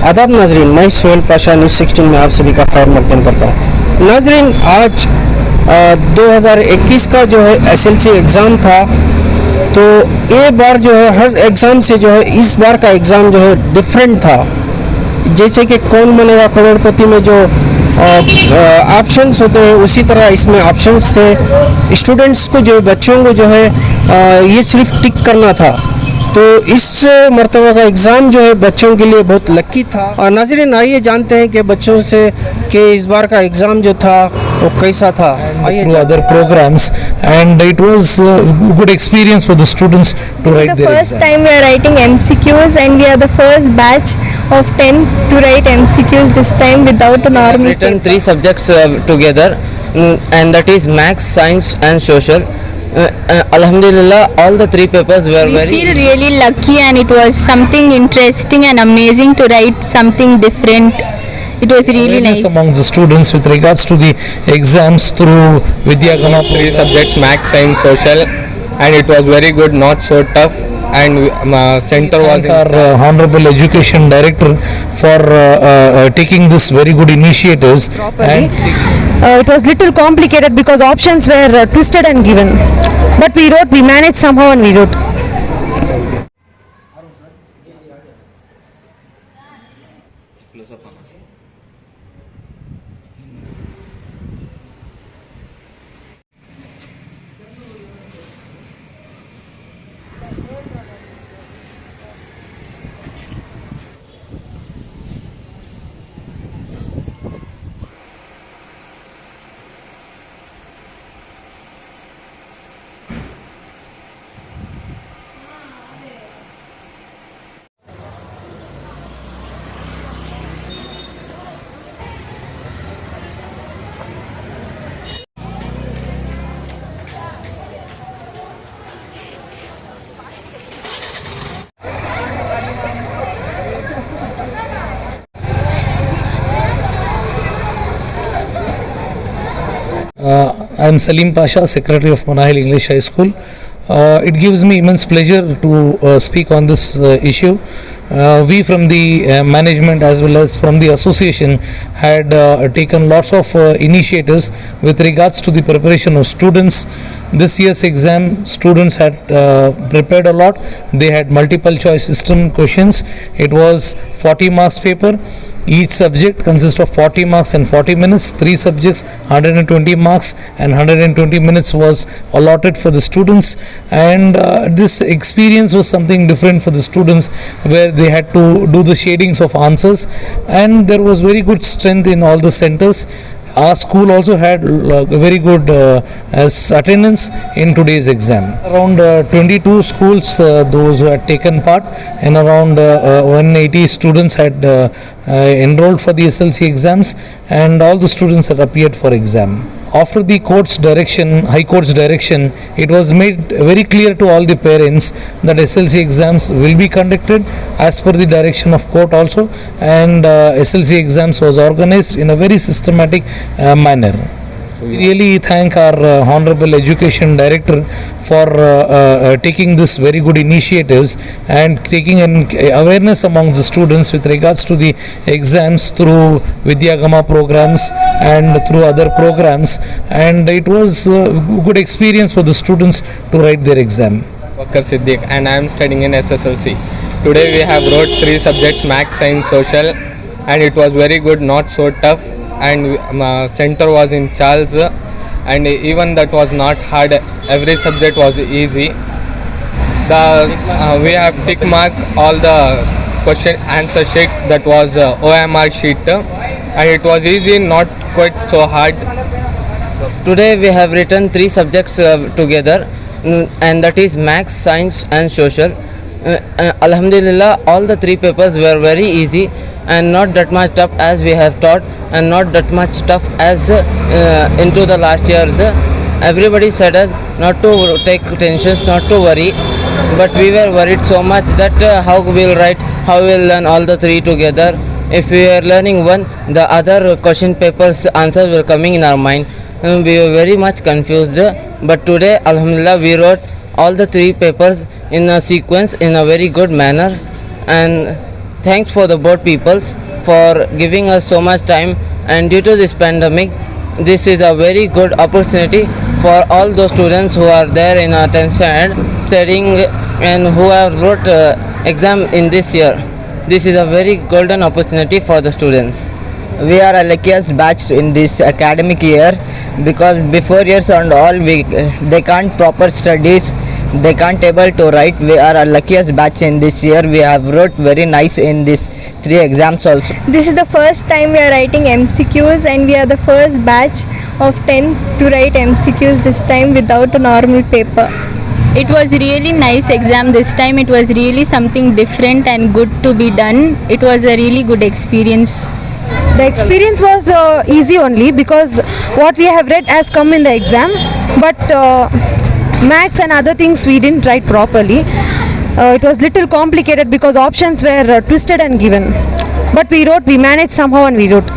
आदाब नाजरीन, मैं सोहेल पाशा न्यूज़ 16 में आप सभी का खैर मकदम करता हूँ। नाजरीन, आज 2021 का जो है एसएलसी एग्ज़ाम था, तो ये बार जो है हर एग्ज़ाम से जो है इस बार का एग्ज़ाम जो है डिफरेंट था। जैसे कि कौन बनेगा करोड़पति में जो ऑप्शंस होते हैं, उसी तरह इसमें ऑप्शंस थे। स्टूडेंट्स को जो बच्चों को जो है ये सिर्फ टिक करना था। तो इस मरतबा का एग्ज़ाम जो है बच्चों के लिए बहुत लकी था। और नाज़रीन, आइए जानते हैं कि बच्चों से कि इस बार का एग्ज़ाम जो था वो कैसा था। Through other programs, and it was a good experience for the students to write their First exam. time we are writing MCQs, and we are the first batch of 10 to write MCQs this time without a normal written paper. three subjects together, and that is maths, science and social. Alhamdulillah, all the three papers were We very feel really lucky, and it was something interesting and amazing to write something different. It was really Awareness nice. among the students with regards to the exams through Vidyagama three subjects, maths, science, social, and it was very good, not so tough, and center was in our Honorable Education Director for taking this very good initiatives. And It was little complicated because options were twisted and given, but we managed somehow and we wrote. I am Salim Pasha, Secretary of Monahil English High School. It gives me immense pleasure to speak on this issue. We from the management as well as from the association had taken lots of initiatives with regards to the preparation of students. This year's exam, students had prepared a lot. They had multiple choice system questions. It was 40 marks paper. Each subject consists of 40 marks and 40 minutes. Three subjects, 120 marks and 120 minutes was allotted for the students. And this experience was something different for the students, where they had to do the shadings of answers, and there was very good strength in all the centers. Our school also had very good attendance in today's exam. Around 22 schools, those who had taken part, and around 180 students had enrolled for the SLC exams, and all the students had appeared for exam. After the court's direction, High Court's direction, it was made very clear to all the parents that SLC exams will be conducted as per the direction of court also, and SLC exams was organized in a very systematic manner. We really thank our Honorable Education Director for taking this very good initiatives and taking an awareness among the students with regards to the exams through Vidyagama programs and through other programs, and it was a good experience for the students to write their exam. Bakar Siddiq, and I am studying in SSLC. Today we have wrote three subjects, maths, science, social, and it was very good, not so tough, and center was in Charles, and even that was not hard. Every subject was easy. We have tick mark all the question answer sheet, that was OMR sheet, and it was easy, not quite so hard. Today we have written three subjects together, and that is maths, science and social. Alhamdulillah, all the three papers were very easy and not that much tough as we have taught, and not that much tough as into the last years. Everybody said us not to take tensions, not to worry, but we were worried so much that how we'll write, how we'll learn all the three together. If we are learning one, the other question papers answers were coming in our mind. we were very much confused. But today, Alhamdulillah, we wrote all the three papers in a sequence in a very good manner. And thanks for the board peoples for giving us so much time. And due to this pandemic, this is a very good opportunity for all those students who are there in our 10th standard studying and who have wrote exam in this year. This is a very golden opportunity for the students. We are a luckiest batch in this academic year because before years and all they can't proper studies, they can't able to write. We are a luckiest batch in this year. We have wrote very nice in these three exams also. This is the first time we are writing MCQs, and we are the first batch of 10 to write MCQs this time without a normal paper. It was really nice exam this time. It was really something different and good to be done. It was a really good experience. The experience was easy only because what we have read has come in the exam, but maths and other things we didn't write properly. It was little complicated because options were twisted and given. But we managed somehow and we wrote.